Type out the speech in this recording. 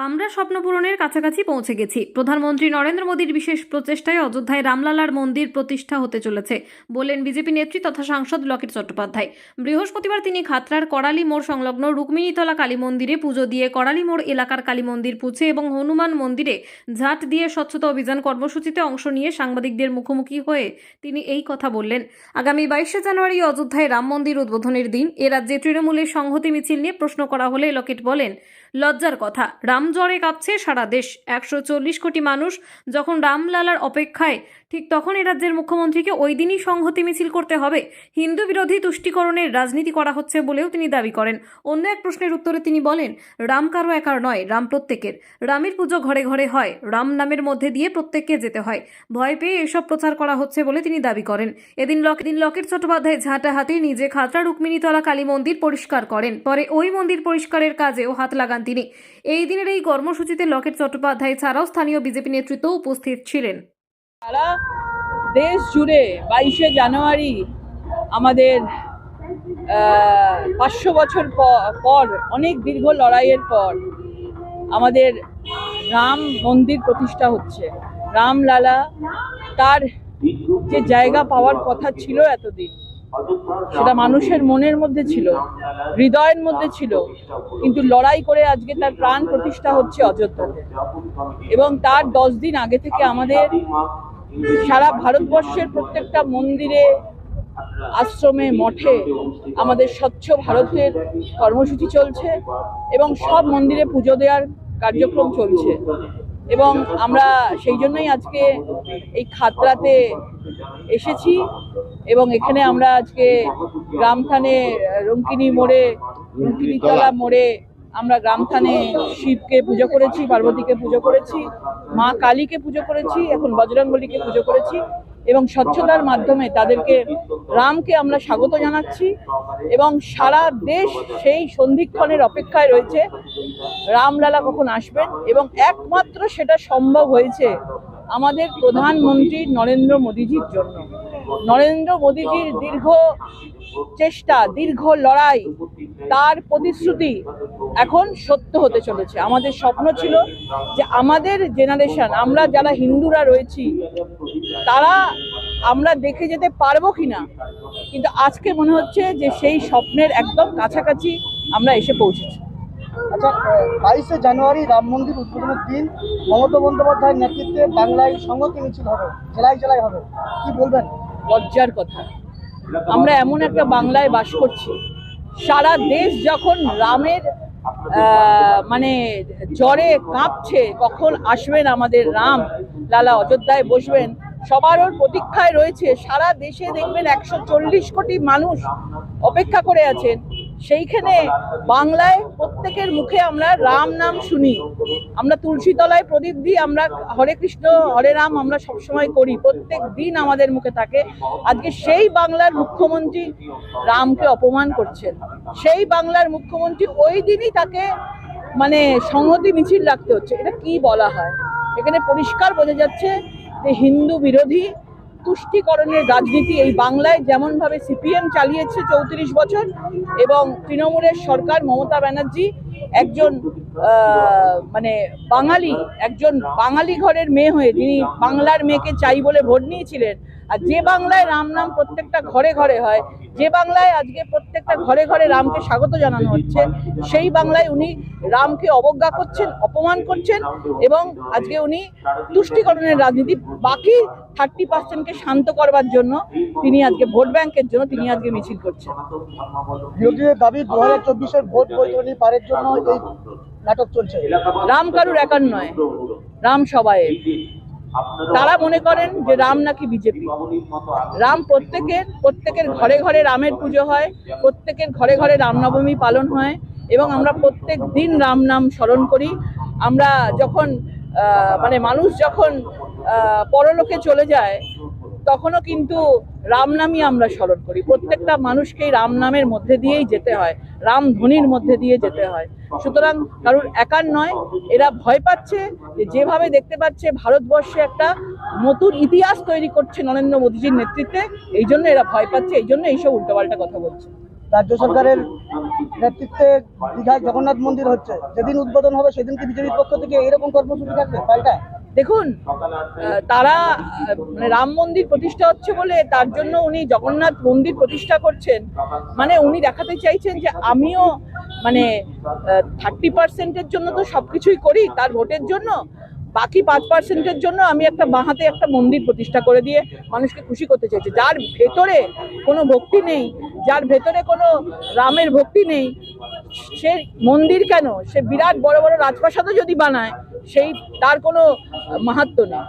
আমরা স্বপ্ন পূরণের কাছাকাছি পৌঁছে গেছি। প্রধানমন্ত্রী নরেন্দ্র মোদীর বিশেষ প্রচেষ্টায় অযোধ্যায় রামলালার মন্দির প্রতিষ্ঠা হতে চলেছে বললেন বিজেপি নেত্রী তথা সাংসদ লকেট চট্টোপাধ্যায়। বৃহস্পতিবার তিনি খাতড়ার করালি মোড় সংলগ্ন রুক্মিণীতলা কালী মন্দিরে পুজো দিয়ে করালি মোড় এলাকার কালী মন্দির পুছে এবং হনুমান মন্দিরে ঝাঁট দিয়ে স্বচ্ছতা অভিযান কর্মসূচিতে অংশ নিয়ে সাংবাদিকদের মুখোমুখি হয়ে তিনি এই কথা বললেন। আগামী 22শে জানুয়ারি অযোধ্যায় রাম মন্দির উদ্বোধনের দিন এ রাজ্যে তৃণমূলের সংহতি মিছিল নিয়ে প্রশ্ন করা হলে লকেট বলেন, লজ্জার কথা, রাম জ্বরে কাঁপছে সারা দেশ। 140 কোটি মানুষ যখন রামলালার অপেক্ষায়, ঠিক তখন এ রাজ্যের মুখ্যমন্ত্রীকে ওই দিনই সংহতি মিছিল করতে হবে। হিন্দু বিরোধী তুষ্টিকরণের রাজনীতি করা হচ্ছে বলেও তিনি দাবি করেন। অন্য এক প্রশ্নের উত্তরে তিনি বলেন, রাম কারো একার নয়, রাম প্রত্যেকের। রামের পুজো ঘরে ঘরে হয়, রাম নামের মধ্যে দিয়ে প্রত্যেককে যেতে হয়। ভয় পেয়ে এসব প্রচার করা হচ্ছে বলে তিনি দাবি করেন। এদিন লকেট চট্টোপাধ্যায় ঝাঁটা হাতে নিজে খাতড়া রুক্মিণীতলা কালী মন্দির পরিষ্কার করেন। পরে ওই মন্দির পরিষ্কারের কাজেও হাত লাগান তিনি। এই দিনের এই কর্মসূচিতে লকেট চট্টোপাধ্যায় ছাড়াও স্থানীয় বিজেপি নেতৃত্ব উপস্থিত ছিলেন। সারা দেশ জুড়ে 22শে জানুয়ারি আমাদের 500 বছর পর অনেক দীর্ঘ লড়াইয়ের পর আমাদের রাম মন্দির প্রতিষ্ঠা হচ্ছে। রামলালা তার যে জায়গা পাওয়ার কথা ছিল এতদিন, সেটা মানুষের মনের মধ্যে ছিল, হৃদয়ের মধ্যে ছিল, কিন্তু লড়াই করে আজকে তার প্রাণ প্রতিষ্ঠা হচ্ছে অযোধ্যাতে। এবং তার 10 দিন আগে থেকে আমাদের সারা ভারতবর্ষের প্রত্যেকটা মন্দিরে, আশ্রমে, মঠে আমাদের স্বচ্ছ ভারতের কর্মসূচি চলছে এবং সব মন্দিরে পুজো দেওয়ার কার্যক্রম চলছে। এবং আমরা সেই জন্যই আজকে এই খাতড়াতে এসেছি এবং এখানে আমরা আজকে গ্রামথানে রুক্মিণীতলা মোড়ে আমরা গ্রামথানে শিবকে পুজো করেছি, পার্বতীকে পুজো করেছি, মা কালীকে পুজো করেছি, এখন বজরংবলীকে পুজো করেছি এবং স্বচ্ছতার মাধ্যমে তাদেরকে, রামকে আমরা স্বাগত জানাচ্ছি। এবং সারা দেশ সেই সন্ধিক্ষণের অপেক্ষায় রয়েছে রামলালা কখন আসবেন। এবং একমাত্র সেটা সম্ভব হয়েছে আমাদের প্রধানমন্ত্রী নরেন্দ্র মোদীজির জন্য। নরেন্দ্র মোদীজির দীর্ঘ চেষ্টা, দীর্ঘ লড়াই, তার প্রতিশ্রুতি এখন সত্য হতে চলেছে। আমাদের স্বপ্ন ছিল যে আমাদের জেনারেশন, আমরা যারা হিন্দুরা রয়েছি, তারা আমরা দেখে যেতে পারবো কিনা, কিন্তু আজকে মনে হচ্ছে যে সেই স্বপ্নের একদম কাছাকাছি আমরা এসে পৌঁছেছি। আচ্ছা, 22শে জানুয়ারি রাম মন্দির উদ্বোধনের দিন মমতা বন্দ্যোপাধ্যায়ের নেতৃত্বে বাংলায় সংহতি মিছিল হবে, জেলায় জেলায় হবে, কি বলবেন? লজ্জার কথা, আমরা এমন একটা বাংলায় বাস করছি, সারা দেশ যখন রামের মানে জ্বরে কাঁপছে, কখন আসবেন আমাদের রাম লালা, অযোধ্যায় বসবেন, সবার ওর প্রতীক্ষায় রয়েছে। সারা দেশে দেখবেন 140 কোটি মানুষ অপেক্ষা করে আছেন। সেইখানে বাংলায় প্রত্যেকের মুখে আমরা রাম নাম শুনি, আমরা তুলসী তলায় প্রদীপ দিই, আমরা হরে কৃষ্ণ হরে রাম আমরা সবসময় করি, প্রত্যেক দিন আমাদের মুখে থাকে। আজকে সেই বাংলার মুখ্যমন্ত্রী রামকে অপমান করছেন, সেই বাংলার মুখ্যমন্ত্রী ওই দিনই তাকে মানে সংহতি মিছিল রাখতে হচ্ছে। এটা কি বলা হয়? এখানে পরিষ্কার বোঝা যাচ্ছে যে হিন্দু বিরোধী তুষ্টিকরণের রাজনীতি এই বাংলায় যেমনভাবে সিপিএম চালিয়েছে 34 বছর, এবং তৃণমূলের সরকার মমতা ব্যানার্জি একজন মানে বাঙালি, একজন বাঙালি ঘরের মেয়ে হয়ে, যিনি বাংলার মেয়েকে চাই বলে ভোট নিয়েছিলেন, আর যে বাংলায় রাম নাম প্রত্যেকটা ঘরে ঘরে হয়, যে বাংলায় আজকে প্রত্যেকটা ঘরে ঘরে রামকে স্বাগত জানানো হচ্ছে, সেই বাংলায় উনি রামকে অবজ্ঞা করছেন, অপমান করছেন এবং আজকে উনি তুষ্টিকরণের রাজনীতি, বাকি 30%কে শান্ত করবার জন্য তিনি আজকে ভোট ব্যাংকের জন্য তিনি আজকে মিছিল করছেন। বিরোধীদের দাবি 2024-এর ভোট বৈতরণী পারের জন্য এই নাটক চলছে। রাম কারুর একার নয়, রাম সবাইয়ের। তারা মনে করেন যে রাম নাকি বিজেপি। রাম প্রত্যেকের ঘরে ঘরে রামের পুজো হয়, প্রত্যেকের ঘরে ঘরে রামনবমী পালন হয় এবং আমরা প্রত্যেক দিন রাম নাম স্মরণ করি। আমরা যখন মানে মানুষ যখন পরলোকে চলে যায়, তখনও কিন্তু রাম নামই আমরা স্মরণ করি। প্রত্যেকটা মানুষকেই রাম নামের মধ্যে দিয়েই যেতে হয়, রাম ধ্বনির মধ্যে দিয়ে যেতে হয়। সুতরাং কারোর একার নয়, এরা ভয় পাচ্ছে যে যেভাবে দেখতে পাচ্ছে ভারতবর্ষে একটা নতুন ইতিহাস তৈরি করছে নরেন্দ্র মোদীজির নেতৃত্বে, এই জন্য এরা ভয় পাচ্ছে, এই জন্য এইসব উল্টোপাল্টা কথা বলছে। রাজ্য সরকারের নেতৃত্বে দীঘায় জগন্নাথ মন্দির হচ্ছে, যেদিন উদ্বোধন হবে সেদিন কি বিজেপির পক্ষ থেকে এরকম কর্মসূচি থাকবে পাল্টা? দেখুন, তারা মানে রাম মন্দির প্রতিষ্ঠা হচ্ছে বলে তার জন্য উনি জগন্নাথ মন্দির প্রতিষ্ঠা করছেন, মানে উনি দেখাতে চাইছেন যে আমিও মানে 30%-এর জন্য তো সবকিছুই করি তার ভোটের জন্য, বাকি 5%-এর জন্য আমি একটা বাঁহাতে একটা মন্দির প্রতিষ্ঠা করে দিয়ে মানুষকে খুশি করতে চাইছে। যার ভেতরে কোনো ভক্তি নেই, যার ভেতরে কোনো রামের ভক্তি নেই, সে মন্দির কেন, সে বিরাট বড় বড় রাজপ্রাসাদও যদি বানায় সেই তার কোনো মাহাত্ম্য নেই।